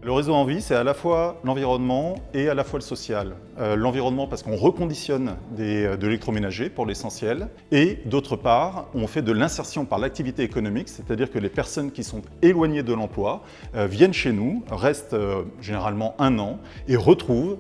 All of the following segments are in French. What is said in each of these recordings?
Le réseau Envie, c'est à la fois l'environnement et à la fois le social. L'environnement parce qu'on reconditionne de l'électroménager pour l'essentiel, et d'autre part, on fait de l'insertion par l'activité économique, c'est-à-dire que les personnes qui sont éloignées de l'emploi viennent chez nous, restent généralement 1 an et retrouvent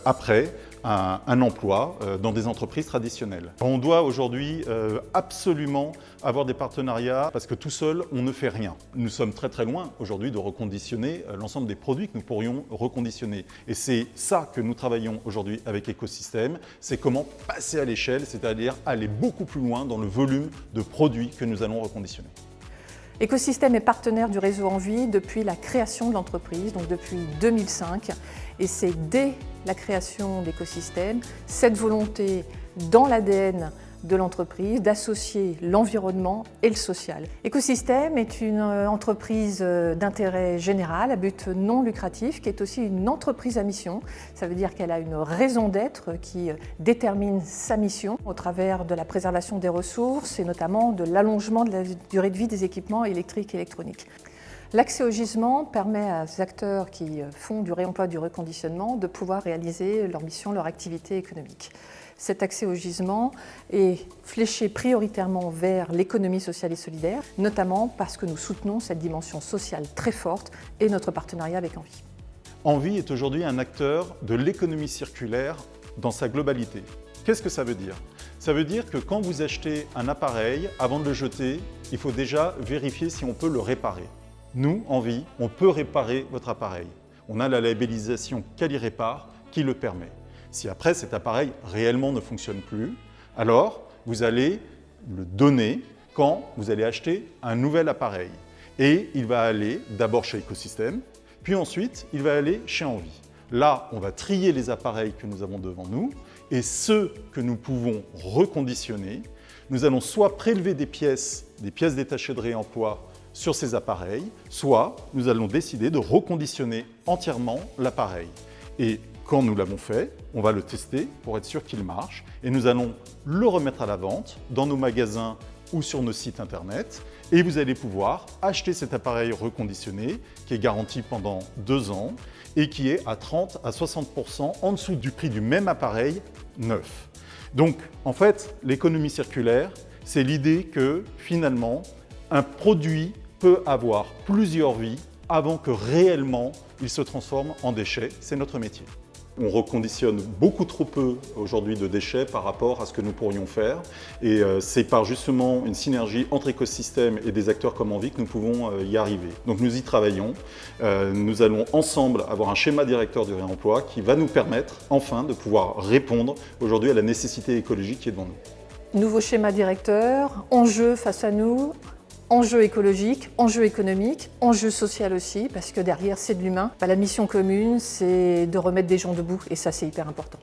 après un emploi dans des entreprises traditionnelles. On doit aujourd'hui absolument avoir des partenariats parce que tout seul, on ne fait rien. Nous sommes très très loin aujourd'hui de reconditionner l'ensemble des produits que nous pourrions reconditionner. Et c'est ça que nous travaillons aujourd'hui avec Écosystème, c'est comment passer à l'échelle, c'est-à-dire aller beaucoup plus loin dans le volume de produits que nous allons reconditionner. Écosystème est partenaire du réseau Envie depuis la création de l'entreprise, donc depuis 2005. Et c'est dès la création d'Écosystème, cette volonté dans l'ADN de l'entreprise d'associer l'environnement et le social. Écosystème est une entreprise d'intérêt général à but non lucratif qui est aussi une entreprise à mission. Ça veut dire qu'elle a une raison d'être qui détermine sa mission au travers de la préservation des ressources et notamment de l'allongement de la durée de vie des équipements électriques et électroniques. L'accès au gisement permet aux acteurs qui font du réemploi, du reconditionnement, de pouvoir réaliser leur mission, leur activité économique. Cet accès au gisement est fléché prioritairement vers l'économie sociale et solidaire, notamment parce que nous soutenons cette dimension sociale très forte et notre partenariat avec Envie. Envie est aujourd'hui un acteur de l'économie circulaire dans sa globalité. Qu'est-ce que ça veut dire? Ça veut dire que quand vous achetez un appareil, avant de le jeter, il faut déjà vérifier si on peut le réparer. Nous, Envie, on peut réparer votre appareil. On a la labellisation Quali-Répare qui le permet. Si après cet appareil réellement ne fonctionne plus, alors vous allez le donner quand vous allez acheter un nouvel appareil. Et il va aller d'abord chez Écosystème, puis ensuite il va aller chez Envie. Là, on va trier les appareils que nous avons devant nous et ceux que nous pouvons reconditionner. Nous allons soit prélever des pièces détachées de réemploi sur ces appareils, soit nous allons décider de reconditionner entièrement l'appareil. Et quand nous l'avons fait, on va le tester pour être sûr qu'il marche et nous allons le remettre à la vente dans nos magasins ou sur nos sites internet et vous allez pouvoir acheter cet appareil reconditionné qui est garanti pendant 2 ans et qui est à 30 à 60% en dessous du prix du même appareil neuf. Donc en fait, l'économie circulaire, c'est l'idée que finalement, un produit peut avoir plusieurs vies avant que réellement il se transforme en déchet. C'est notre métier. On reconditionne beaucoup trop peu aujourd'hui de déchets par rapport à ce que nous pourrions faire et c'est par justement une synergie entre écosystèmes et des acteurs comme Envie que nous pouvons y arriver. Donc nous y travaillons, nous allons ensemble avoir un schéma directeur du réemploi qui va nous permettre enfin de pouvoir répondre aujourd'hui à la nécessité écologique qui est devant nous. Nouveau schéma directeur, enjeu face à nous. Enjeu écologique, enjeu économique, enjeu social aussi, parce que derrière c'est de l'humain. La mission commune, c'est de remettre des gens debout et ça c'est hyper important.